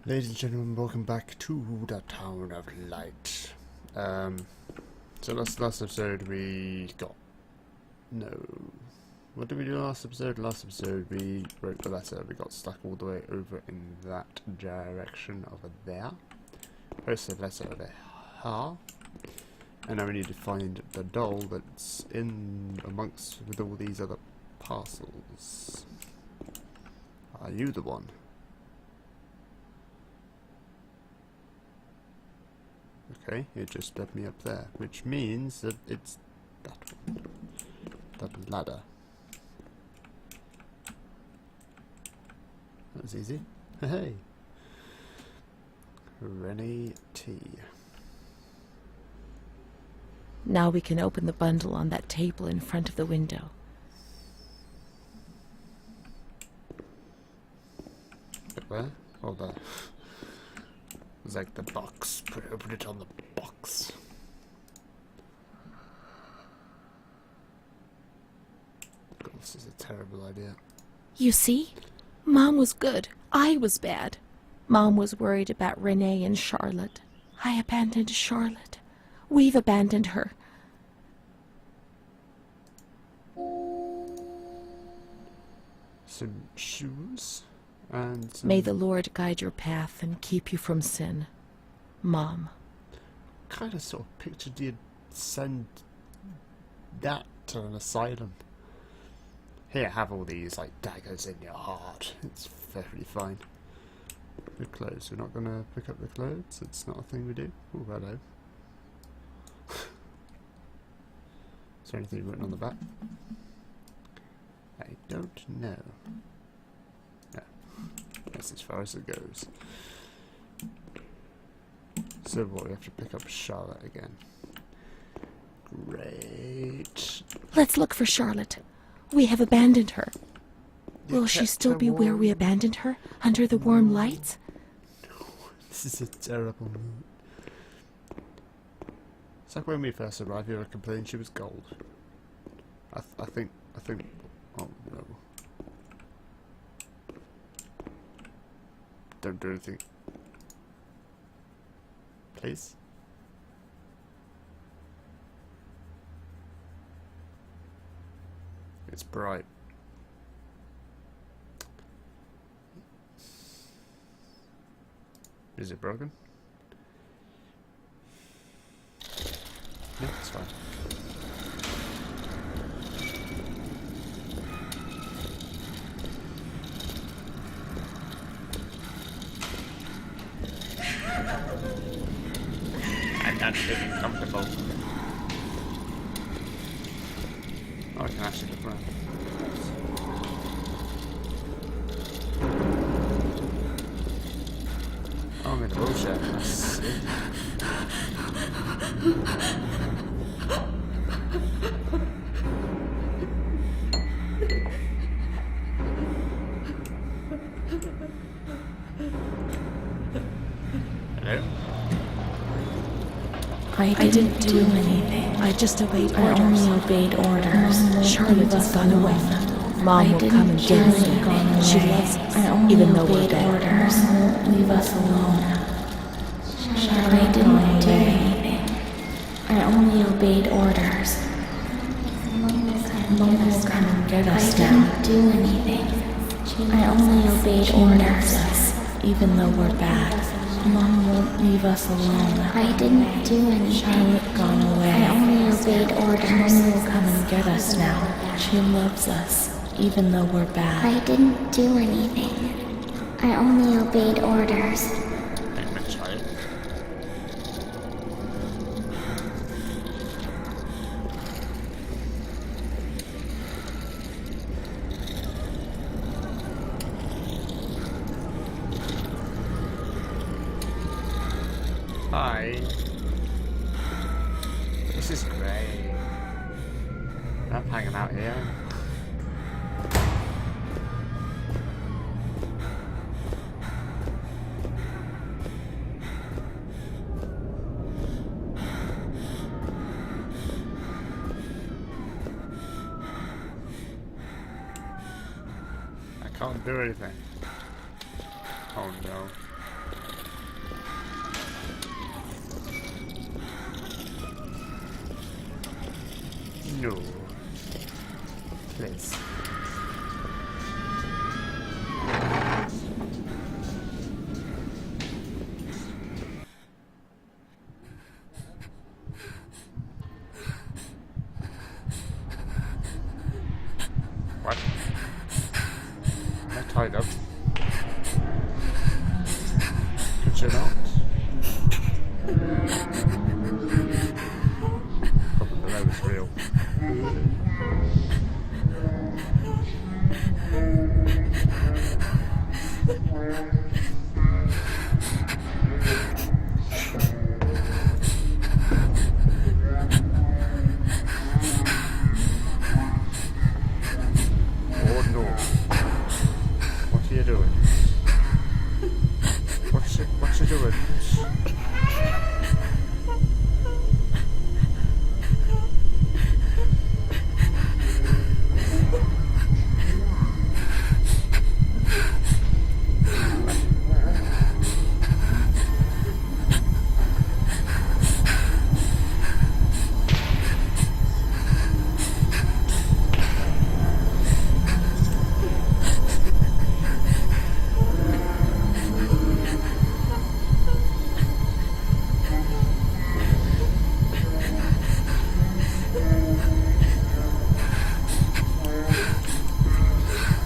Ladies and gentlemen, welcome back to the Town of Light. So last episode we got... No. What did we do last episode? Last episode we wrote the letter. We got stuck all the way over in that direction over there. Posted the letter over here. And now we need to find the doll that's in amongst with all these other parcels. Are you the one? Okay, it just led me up there, which means that it's that one. That ladder. That was easy. Hey! Rennie T. Now we can open the bundle on that table in front of the window. Where? Oh, there. It's like the box. Open it on the box. God, this is a terrible idea. You see? Mom was good. I was bad. Mom was worried about Renee and Charlotte. I abandoned Charlotte. We've abandoned her. Some shoes and some... May the Lord guide your path and keep you from sin. Mom. Kind of sort of pictured you'd send that to an asylum. Here, have all these like daggers in your heart. It's very fine. The clothes. We're not gonna pick up the clothes. It's not a thing we do. Oh, hello. Is there anything written on the back? I don't know. No. That's as far as it goes. So what, we have to pick up Charlotte again. Great. Let's look for Charlotte. We have abandoned her. Will she still be where we abandoned her? Under the warm lights? No, this is a terrible mood. It's like when we first arrived here, I complained she was gold. I think, oh no. Don't do anything. Please? It's bright. Is it broken? No, it's fine. I'm not feeling comfortable. Oh, I can actually look around. Oh, I'm in a wheelchair. That's sick. Hello? I didn't do anything. I just obeyed orders. I only obeyed orders. Charlotte has gone away. Mom will come and get us. She loves us, even though we're dead. Orders. Leave us alone. Charlotte didn't do anything. I only obeyed orders. Mom will come and get us now. I didn't do anything. I only obeyed orders. Even though we're bad. Mom won't leave us alone. I didn't do anything. Charlotte gone away. I only obeyed orders. Mom will come and get us now. She loves us, even though we're bad. I didn't do anything. I only obeyed orders. I'm a child. Hi. This is great. I'm hanging out here. I can't do anything. Oh no. No. Please. What? Am I tied up? Could you not? Probably below is real. Oh no. What are you doing? What you doing?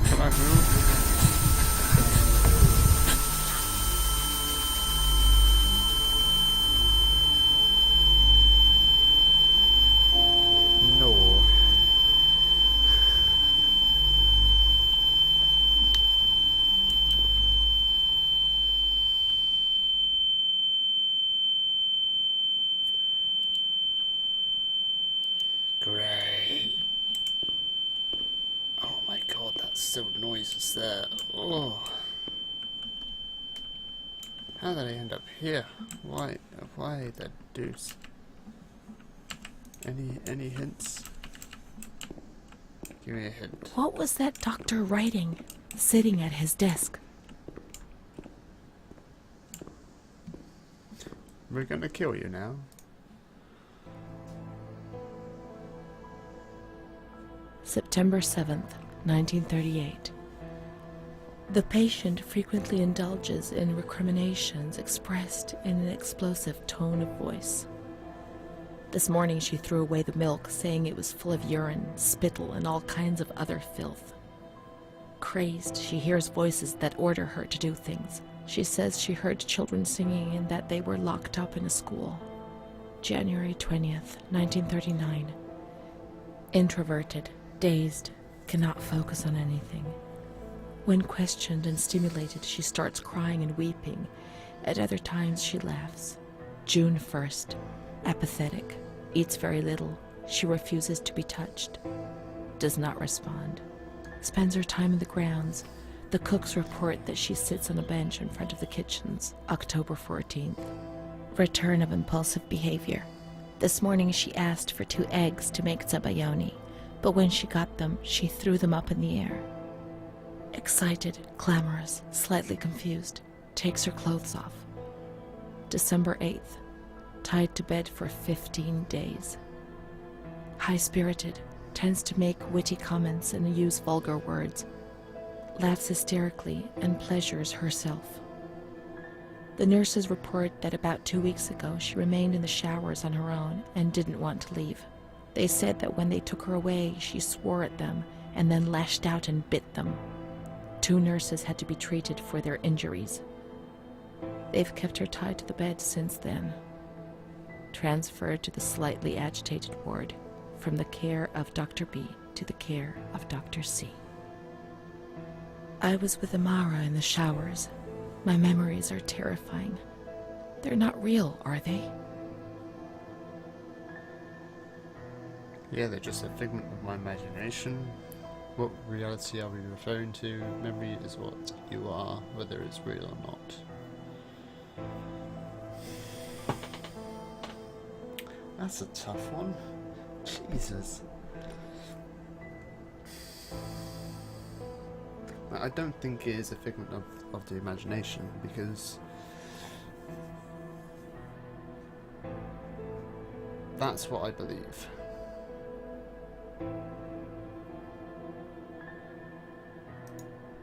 Can I move? No. Great. Oh my god, that's still noises there. Oh. How did I end up here? Why the deuce? Any hints? Give me a hint. What was that doctor writing, sitting at his desk? We're gonna kill you now. September 7th, 1938. The patient frequently indulges in recriminations expressed in an explosive tone of voice. This morning she threw away the milk, saying it was full of urine, spittle, and all kinds of other filth. Crazed, she hears voices that order her to do things. She says she heard children singing and that they were locked up in a school. January 20th, 1939. Introverted, dazed, cannot focus on anything. When questioned and stimulated, she starts crying and weeping. At other times, she laughs. June 1st. Apathetic. Eats very little. She refuses to be touched. Does not respond. Spends her time in the grounds. The cooks report that she sits on a bench in front of the kitchens. October 14th. Return of impulsive behavior. This morning she asked for 2 eggs to make zabayoni, but when she got them, she threw them up in the air. Excited, clamorous, slightly confused, takes her clothes off. December 8th. Tied to bed for 15 days. High-spirited, tends to make witty comments and use vulgar words. Laughs hysterically and pleasures herself. The nurses report that about 2 weeks ago she remained in the showers on her own and didn't want to leave. They said that when they took her away, she swore at them and then lashed out and bit them. 2 nurses had to be treated for their injuries. They've kept her tied to the bed since then. Transferred to the slightly agitated ward, from the care of Dr. B to the care of Dr. C. I was with Amara in the showers. My memories are terrifying. They're not real, are they? Yeah, they're just a figment of my imagination. What reality are we referring to? Memory is what you are, whether it's real or not. That's a tough one. Jesus. I don't think it is a figment of the imagination, because that's what I believe.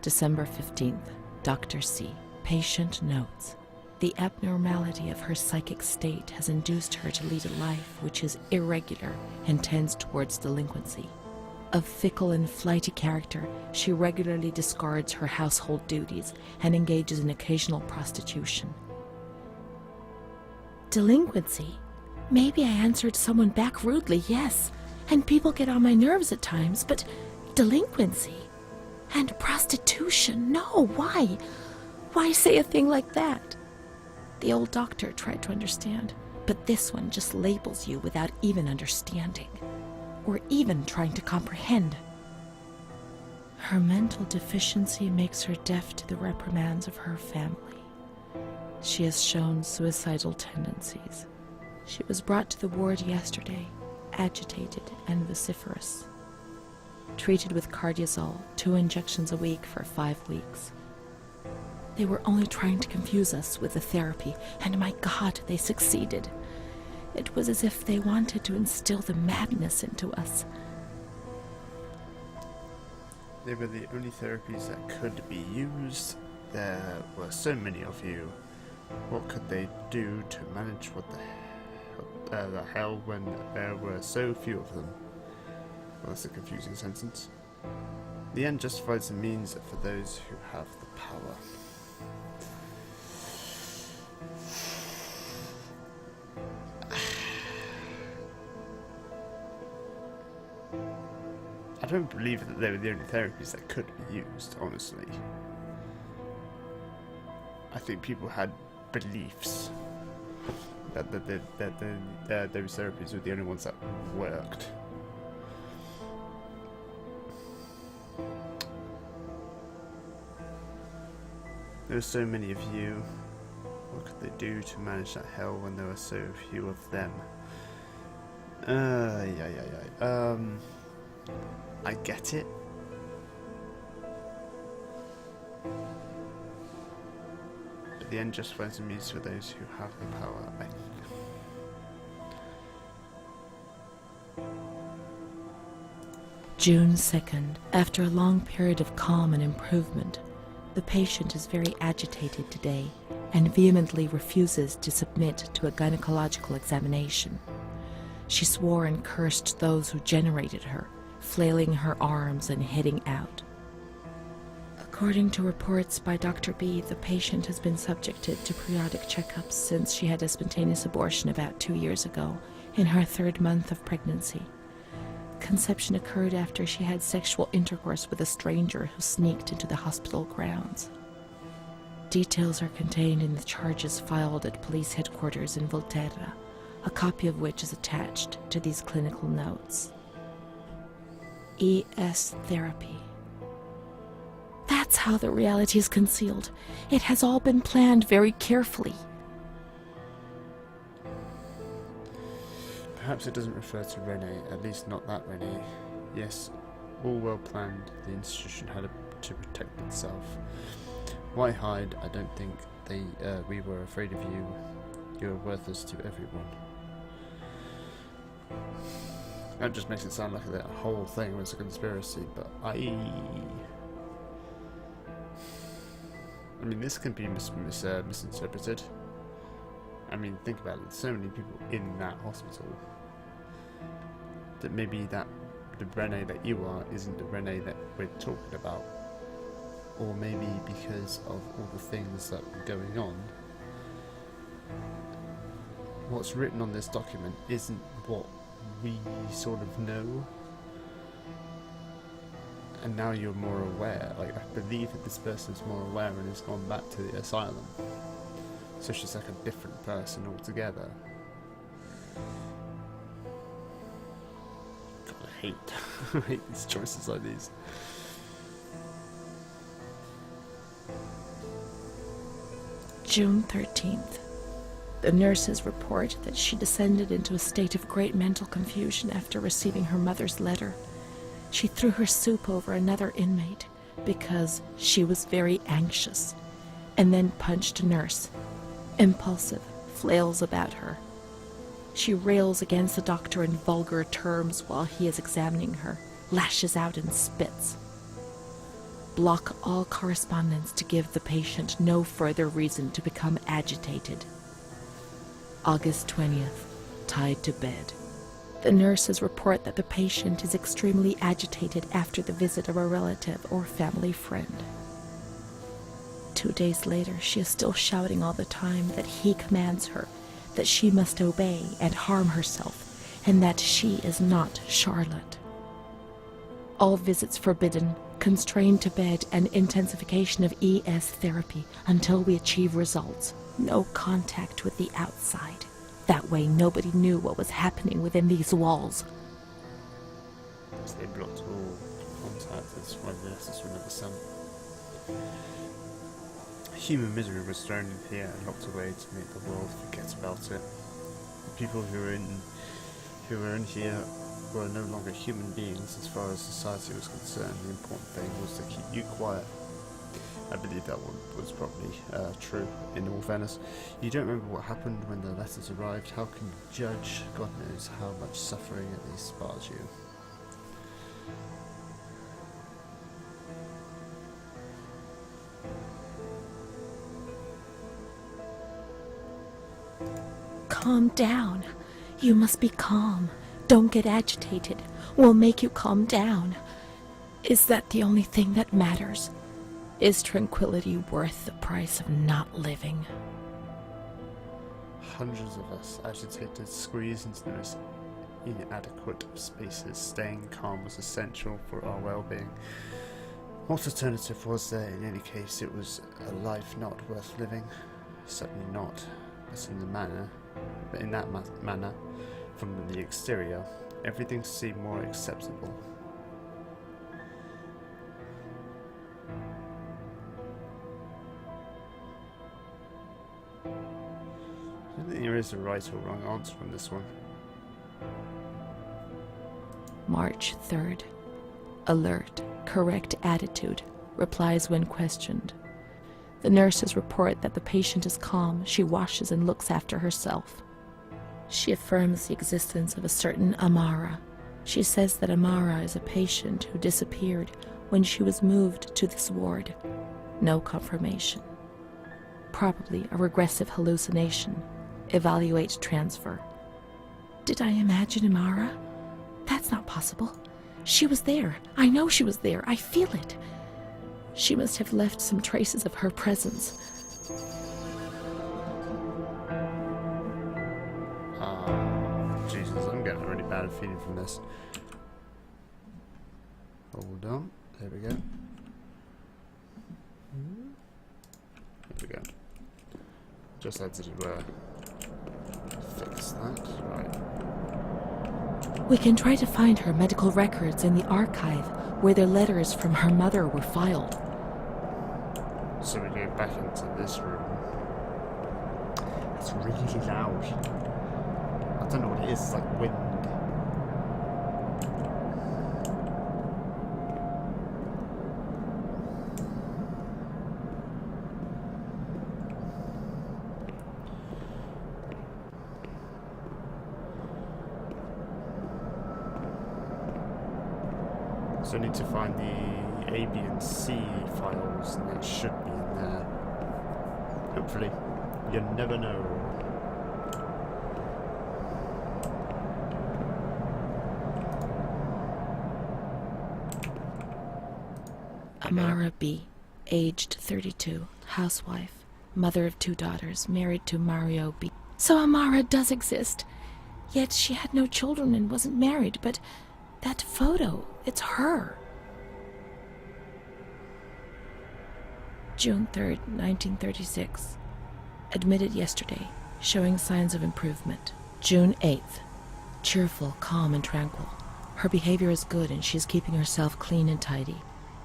December 15th, Dr. C. Patient notes. The abnormality of her psychic state has induced her to lead a life which is irregular and tends towards delinquency. Of fickle and flighty character, she regularly discards her household duties and engages in occasional prostitution. Delinquency? Maybe I answered someone back rudely, yes, and people get on my nerves at times, but delinquency? And prostitution? No, why? Why say a thing like that? The old doctor tried to understand, but this one just labels you without even understanding, or even trying to comprehend. Her mental deficiency makes her deaf to the reprimands of her family. She has shown suicidal tendencies. She was brought to the ward yesterday, agitated and vociferous. Treated with cardiazol, 2 injections a week for 5 weeks. They were only trying to confuse us with the therapy, and my God, they succeeded. It was as if they wanted to instill the madness into us. They were the only therapies that could be used. There were so many of you. What could they do to manage what the hell when there were so few of them? Well, that's a confusing sentence. The end justifies the means for those who have the power. I don't believe that they were the only therapies that could be used, honestly. I think people had beliefs that those therapies were the only ones that worked. There were so many of you. What could they do to manage that hell when there were so few of them? I get it. But the end justifies the means for those who have the power. June 2nd. After a long period of calm and improvement, the patient is very agitated today and vehemently refuses to submit to a gynecological examination. She swore and cursed those who generated her, flailing her arms and heading out. According to reports by Dr. B, the patient has been subjected to periodic checkups since she had a spontaneous abortion about 2 years ago, in her 3rd month of pregnancy. Conception occurred after she had sexual intercourse with a stranger who sneaked into the hospital grounds. Details are contained in the charges filed at police headquarters in Volterra, a copy of which is attached to these clinical notes. ES therapy. That's how the reality is concealed. It has all been planned very carefully. Perhaps it doesn't refer to Renee, at least not that Renee. Yes, all well planned. The institution had to protect itself. Why hide? I don't think we were afraid of you. You are worthless to everyone. That just makes it sound like the whole thing was a conspiracy, but I mean, this can be misinterpreted. I mean, think about it. So many people in that hospital. That maybe the Renee that you are isn't the Renee that we're talking about. Or maybe because of all the things that were going on, what's written on this document isn't what we sort of know. And now you're more aware. Like, I believe that this person's more aware and has gone back to the asylum. So she's like a different person altogether. God, I hate these choices like these. June 13th. The nurses report that she descended into a state of great mental confusion after receiving her mother's letter. She threw her soup over another inmate because she was very anxious, and then punched a nurse. Impulsive, flails about her. She rails against the doctor in vulgar terms while he is examining her, lashes out and spits. block all correspondence to give the patient no further reason to become agitated. August 20th, tied to bed. The nurses report that the patient is extremely agitated after the visit of a relative or family friend. 2 days later, she is still shouting all the time that he commands her, that she must obey and harm herself, and that she is not Charlotte. All visits forbidden, constrained to bed, and intensification of ES therapy until we achieve results. No contact with the outside. That way nobody knew what was happening within these walls. As they blocked all contact, that's why the nurses were never sent. Human misery was thrown in here and locked away to make the world forget about it. The people who were in here were no longer human beings as far as society was concerned. The important thing was to keep you quiet. I believe that one was probably true, in all fairness. You don't remember what happened when the letters arrived. How can you judge? God knows how much suffering at least spars you. Calm down. You must be calm. Don't get agitated. We'll make you calm down. Is that the only thing that matters? Is tranquility worth the price of not living? Hundreds of us agitated, squeezed into the most inadequate of spaces. Staying calm was essential for our well-being. What alternative was there? In any case, it was a life not worth living. Certainly not. But in that manner, from the exterior, everything seemed more acceptable. I don't think there is a right or wrong answer on this one. March 3rd. Alert. Correct attitude. Replies when questioned. The nurses report that the patient is calm. She washes and looks after herself. She affirms the existence of a certain Amara. She says that Amara is a patient who disappeared when she was moved to this ward. No confirmation. Probably a regressive hallucination. Evaluate transfer. Did I imagine Amara? That's not possible. She was there. I know she was there. I feel it. She must have left some traces of her presence. Jesus, I'm getting a really bad feeling from this. Hold on. There we go. There we go. Just had to fix that. Right. We can try to find her medical records in the archive where the letters from her mother were filed. So we go back into this room. It's really loud. I don't know what it is, it's like wind. So I need to find the A, B and C files, and that should be in there. Hopefully. You never know. Amara B., aged 32, housewife, mother of 2 daughters, married to Mario B. So Amara does exist. Yet she had no children and wasn't married, but that photo, it's her. June 3rd, 1936. Admitted yesterday, showing signs of improvement. June 8th. Cheerful, calm, and tranquil. Her behavior is good and she is keeping herself clean and tidy.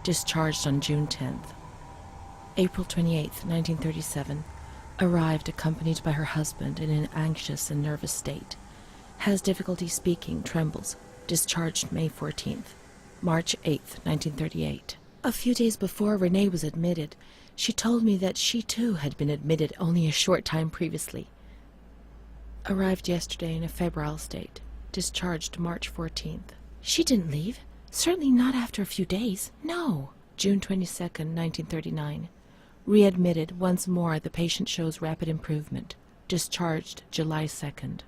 Discharged on June 10th. April 28th, 1937. Arrived accompanied by her husband in an anxious and nervous state. Has difficulty speaking, trembles. Discharged May 14th. March 8th, 1938. A few days before Renee was admitted, she told me that she too had been admitted only a short time previously. Arrived yesterday in a febrile state. Discharged March 14th. She didn't leave. Certainly not after a few days. No. June 22nd, 1939. Readmitted once more. The patient shows rapid improvement. Discharged July 2nd.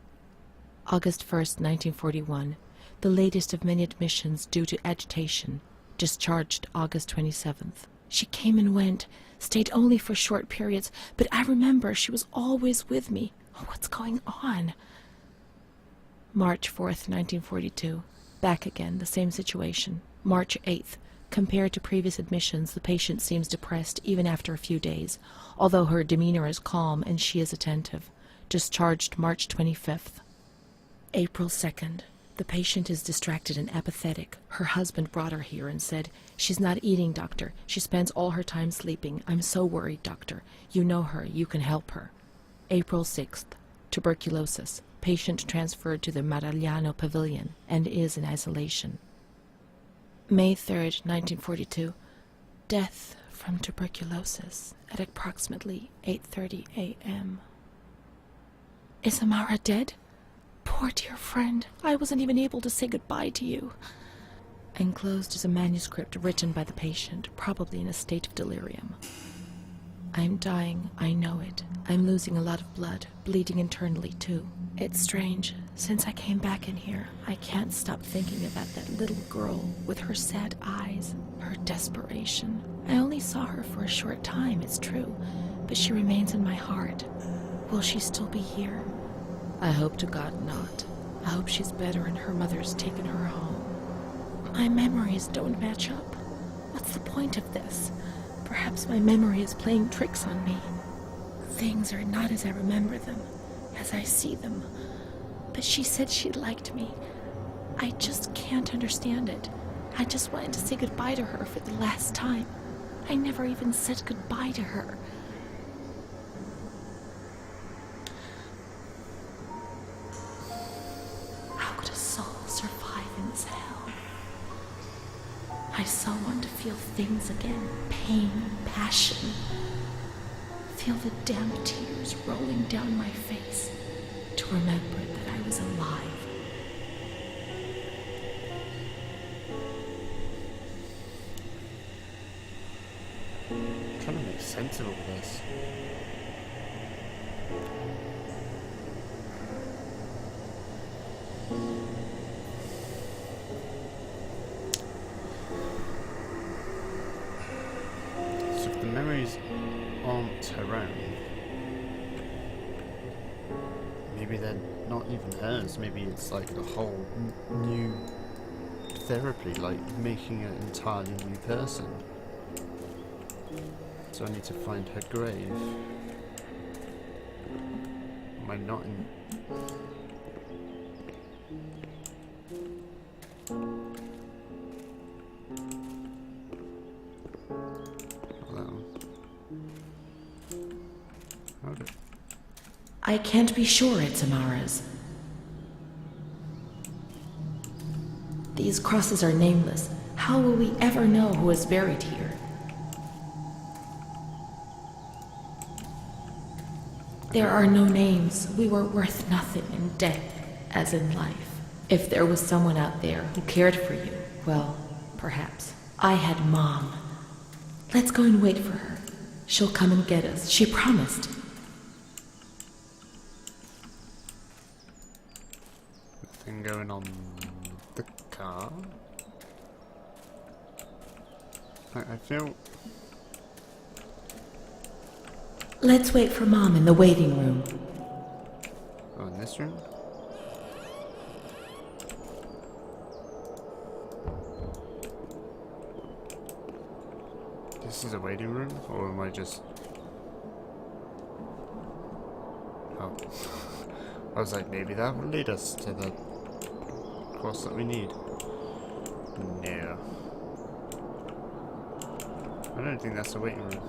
August 1st, 1941. The latest of many admissions due to agitation. Discharged August 27th. She came and went, stayed only for short periods, but I remember she was always with me. Oh, what's going on? March 4th, 1942. Back again, the same situation. March 8th. Compared to previous admissions, the patient seems depressed even after a few days, although her demeanor is calm and she is attentive. Discharged March 25th. April 2nd. The patient is distracted and apathetic. Her husband brought her here and said, "She's not eating, doctor. She spends all her time sleeping. I'm so worried, doctor. You know her. You can help her." April 6th. Tuberculosis. Patient transferred to the Maragliano Pavilion and is in isolation. May 3rd, 1942. Death from tuberculosis at approximately 8:30 a.m. Is Amara dead? Poor dear friend, I wasn't even able to say goodbye to you. Enclosed is a manuscript written by the patient, probably in a state of delirium. I'm dying, I know it. I'm losing a lot of blood, bleeding internally too. It's strange. Since I came back in here, I can't stop thinking about that little girl with her sad eyes, her desperation. I only saw her for a short time, it's true, but she remains in my heart. Will she still be here? I hope to God not. I hope she's better and her mother's taken her home. My memories don't match up. What's the point of this? Perhaps my memory is playing tricks on me. Things are not as I remember them, as I see them. But she said she liked me. I just can't understand it. I just wanted to say goodbye to her for the last time. I never even said goodbye to her. How could a soul survive in this hell? I so want to feel things again. Pain, passion. Feel the damp tears rolling down my face. To remember that I was alive. I'm trying to make sense of all this. So if the memories aren't her own, maybe they're not even hers. Maybe it's like a whole new therapy, like making an entirely new person. So I need to find her grave. Am I not in... Hello. Okay. I can't be sure it's Amara's. These crosses are nameless. How will we ever know who is buried here? There are no names. We were worth nothing in death, as in life. If there was someone out there who cared for you, well, perhaps. I had Mom. Let's go and wait for her. She'll come and get us. She promised. Nothing going on the car. I feel... Let's wait for Mom in the waiting room. Oh, in this room? This is a waiting room, or am I just... Oh. I was like, maybe that will lead us to the cross that we need. No. I don't think that's a waiting room.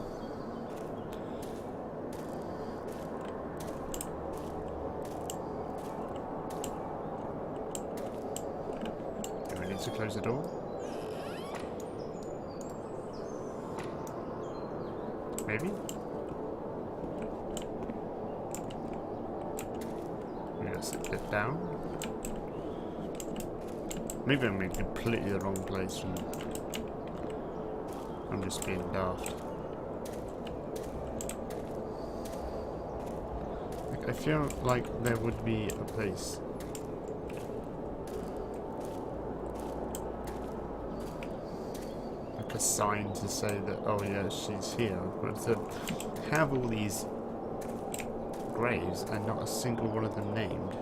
Do we need to close the door? Maybe? Maybe I'll sit it down. Maybe I'm in completely the wrong place. I'm just being daft. Like, I feel like there would be a place. Like a sign to say that, oh yeah, she's here. But to have all these graves and not a single one of them named.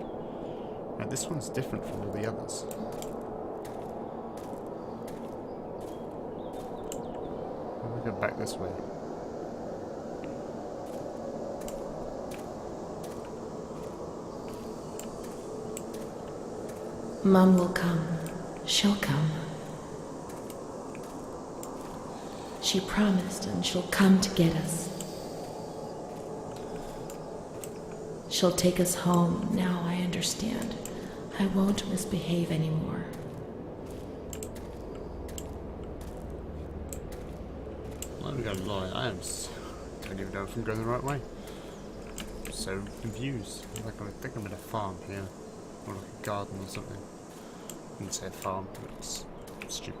Now this one's different from all the others. I'll go back this way. Mum will come. She'll come. She promised, and she'll come to get us. She'll take us home. Now I understand. I won't misbehave anymore. I'm gonna lie, I don't even know if I'm going the right way. I'm so confused. I think I'm in a farm here. Or like a garden or something. I wouldn't say a farm, but it's stupid.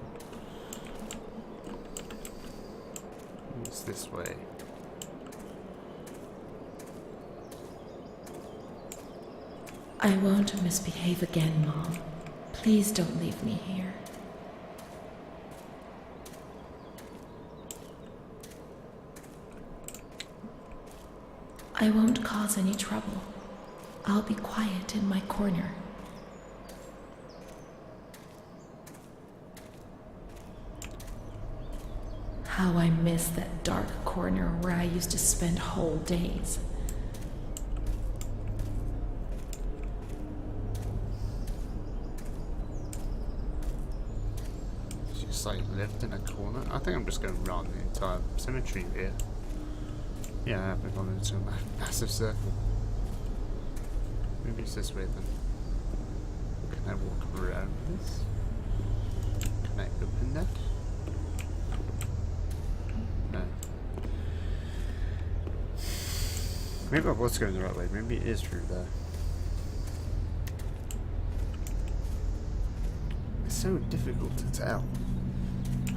It's this way. I won't misbehave again, Mom. Please don't leave me here. I won't cause any trouble. I'll be quiet in my corner. How I miss that dark corner where I used to spend whole days. Just like lived in a corner. I think I'm just going around the entire cemetery here. Yeah, I've gone into a massive circle. Maybe it's this way then. Can I walk around this? Can I open that? No. Maybe I was going the right way. Maybe it is through there. It's so difficult to tell.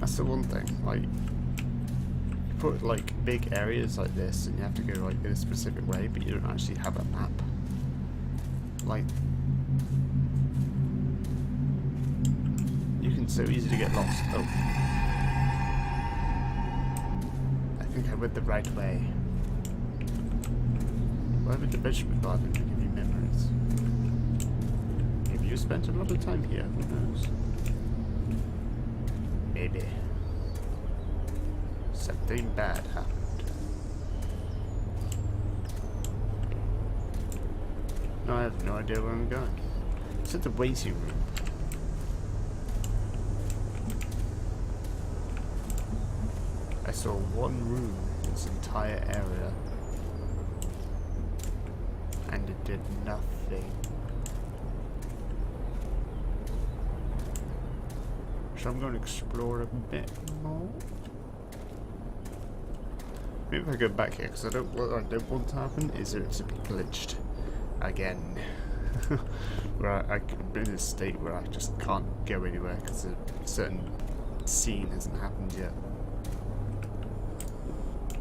That's the one thing. Like, you put like big areas like this, and you have to go like in a specific way, but you don't actually have a map. Like, you can so easily get lost. Oh, I think I went the right way. Why would the vegetable garden give me memories? Maybe you spent a lot of time here. Who knows? Maybe something bad happened. No, I have no idea where I'm going. It's at the waiting room. I saw one room in this entire area, and it did nothing. So I'm going to explore a bit more. Maybe if I go back here, because what I don't want to happen is it to be glitched again. Where I could be in a state where I just can't go anywhere because a certain scene hasn't happened yet.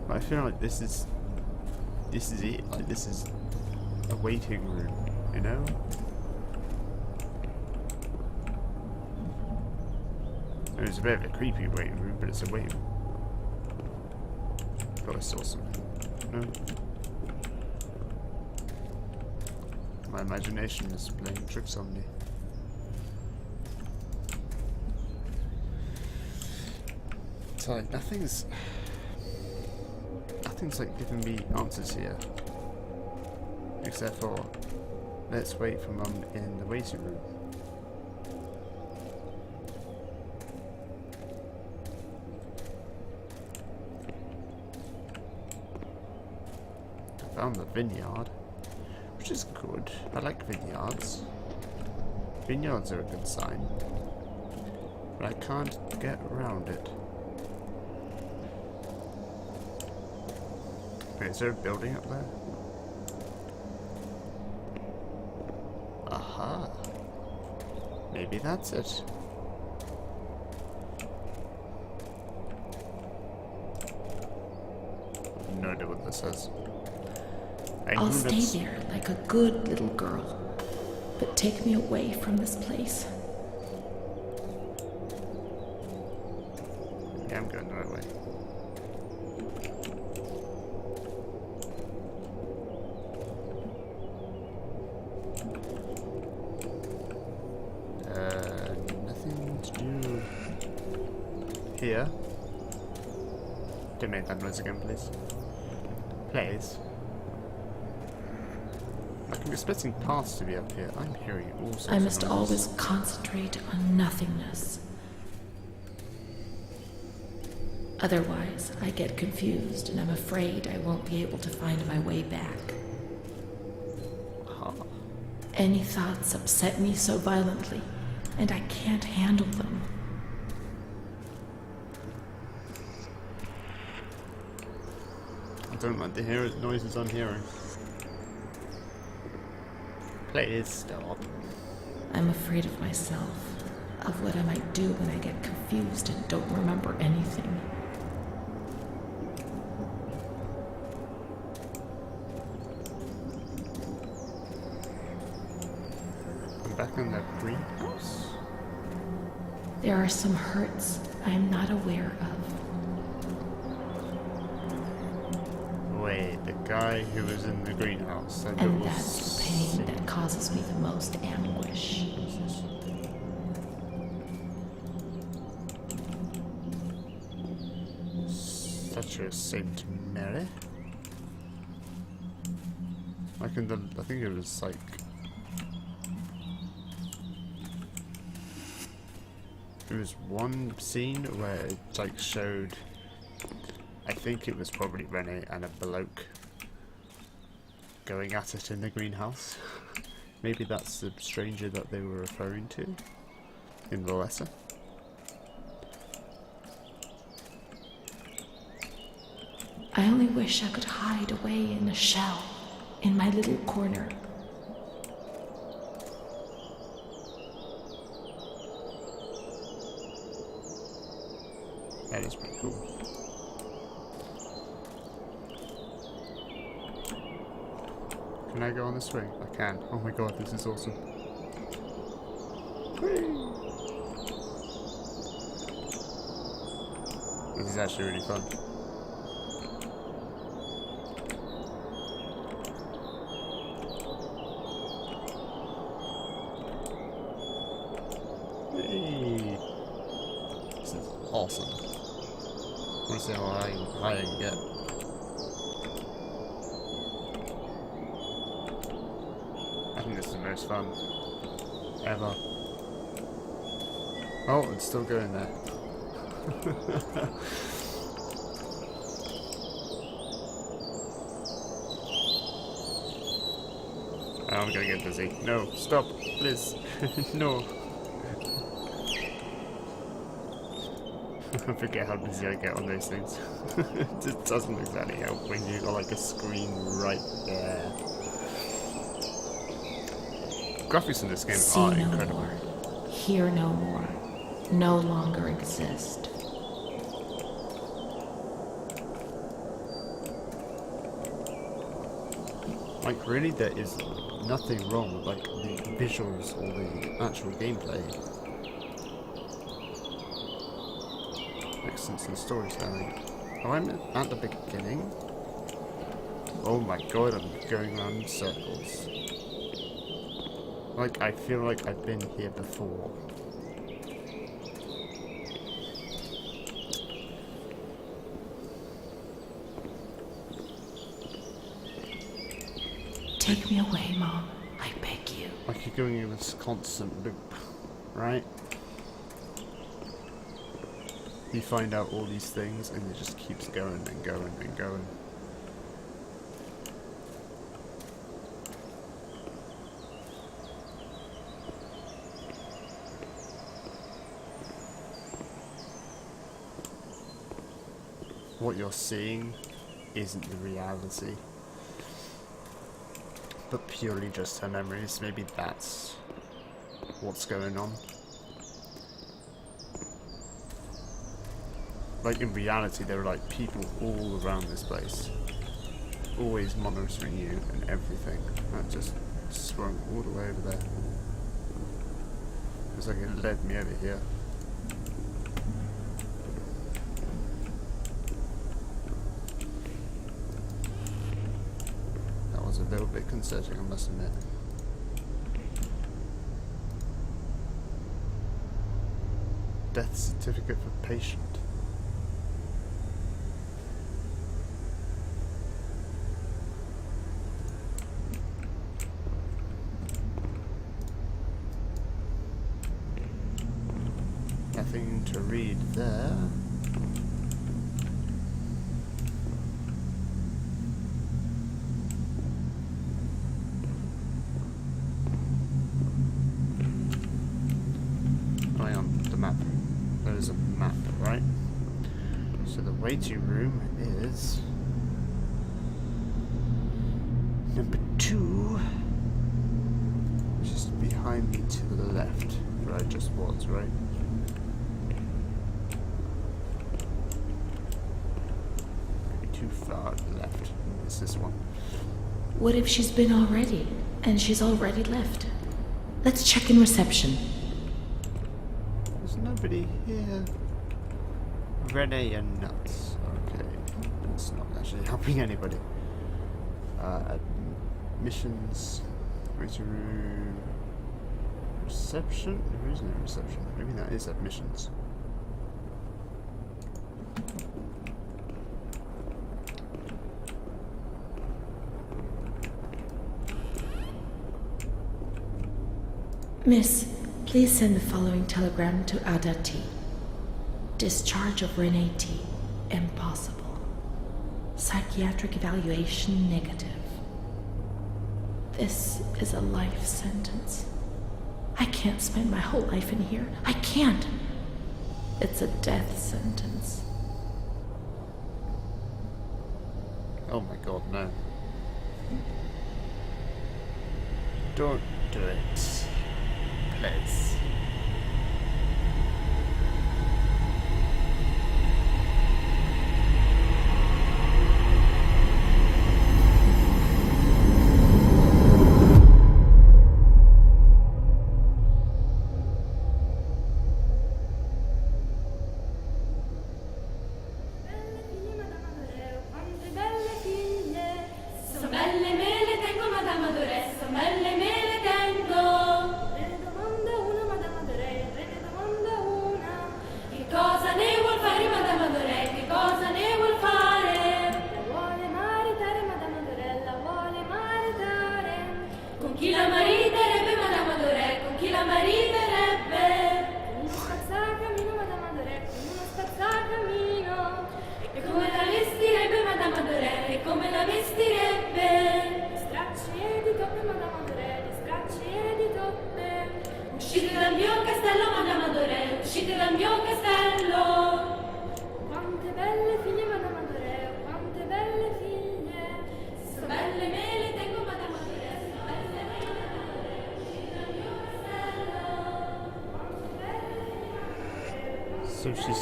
But I feel like this is it. Like, this is a waiting room, you know? It's a bit of a creepy waiting room, but it's a waiting room. Thought I saw something. No. My imagination is playing tricks on me. So like, nothing's like giving me answers here. Except for, let's wait for Mum in the waiting room. I found the vineyard, which is good. I like vineyards. Vineyards are a good sign. But I can't get around it. Wait, is there a building up there? Aha. Maybe that's it. no idea what this says. I'll stay there like a good little girl. But take me away from this place. Yeah, I'm going the right way. Nothing to do here. Don't make that noise again, please. Please. I'm expecting paths to be up here. I'm hearing all sorts of I must noises. always concentrate on nothingness. Otherwise, I get confused and I'm afraid I won't be able to find my way back. Huh. Any thoughts upset me so violently, and I can't handle them. I don't like the noises I'm hearing. Please stop. I'm afraid of myself, of what I might do when I get confused and don't remember anything. I'm back in that greenhouse. There are some hurts I am not aware of. Wait, the guy who was in the greenhouse. And that's the pain that causes me the most anguish. Such a Saint Mary. Like in the, I think it was like. There was one scene where it like showed. I think it was probably Renee and a bloke going at it in the greenhouse. Maybe that's the stranger that they were referring to in the letter. I only wish I could hide away in a shell, in my little corner. That is pretty cool. Can I go on the swing? I can. Oh my god, this is awesome. Whee! This is actually really fun. Whee! This is awesome. I want to see how high I can get. I think this is the most fun ever. Oh, it's still going there. I'm gonna get dizzy. No, stop, please. No. I forget how busy I get on those things. It doesn't exactly help when you got like a screen right there. Graphics in this game See are no incredible. more, hear no more, no longer exist. Like really, there is nothing wrong with like the visuals or the actual gameplay. Excellence in storytelling. Oh, I'm at the beginning. Oh my god, I'm going around in circles. Like, I feel like I've been here before. Take me away, Mom. I beg you. Like you're going in this constant loop, right? You find out all these things and it just keeps going and going and going. What you're seeing isn't the reality, but purely just her memories. Maybe that's what's going on. Like in reality, there are like people all around this place. always monitoring you and everything. That just swung all the way over there. Looks like it led me over here. That was a little bit concerning, I must admit. Death certificate for patient. Nothing to read there. Going on the map. There's a map, right? So the waiting room is number 2, which is behind me to the left, where I just was, right? Too far to the left. It's this one. What if she's been already, and she's already left? Let's check in reception. There's nobody here. Renee and nuts. Okay. That's not actually helping anybody. Admissions. Waiting room. Reception? There is no reception. Maybe that is admissions. Miss, please send the following telegram to Ada T. Discharge of Renee T. Impossible. Psychiatric evaluation negative. This is a life sentence. I can't spend my whole life in here. I can't. It's a death sentence. Oh my god, no. Don't do it. Please. Chi la mariterebbe, Madame Adoré, con chi la mariterebbe? Con uno spazzacamino, Madame Adoré, con uno spazzacamino. E come la vestirebbe, Madame Adoré, e come la vestirebbe? Di stracci e di toppe, Madame Adoré, di stracci e di toppe. Uscite dal mio castello, Madame Adoré, uscite dal mio castello. Quante belle figlie, Madame Adoré, quante belle figlie. So belle me le tengo, Madame Adoré, so belle me le tengo, uscite dal mio castello. Quante belle figlie. So she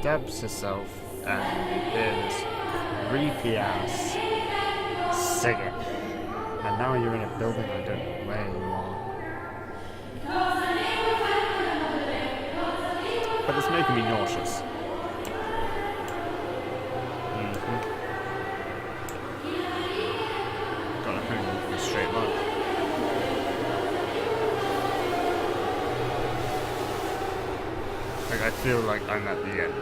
stabs herself and we hear this creepy ass singing. And now you're in a building, I don't know where you are. But it's making me nauseous. God, I can't move in a straight line. Like, I feel like I'm at the end.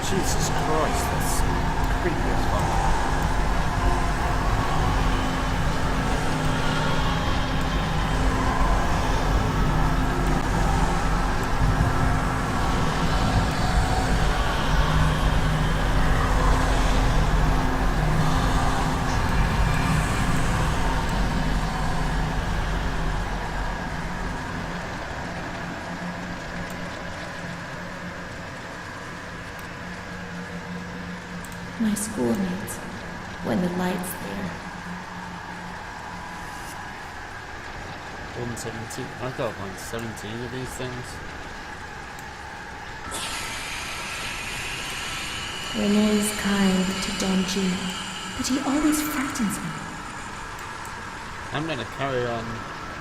Jesus Christ, that's creepy as fuck. My schoolmates, when the light's there. 117. I got like 17 of these things. Rene is kind to Don Gino, but he always frightens me. I'm going to carry on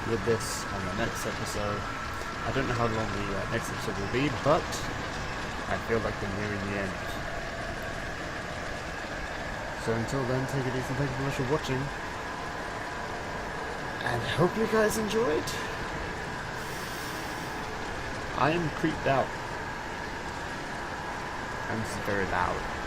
with this on the next episode. I don't know how long the next episode will be, but I feel like we're nearing the end. So until then, take it easy. Thank you very much for watching. And hope you guys enjoyed. I am creeped out. And this is very loud.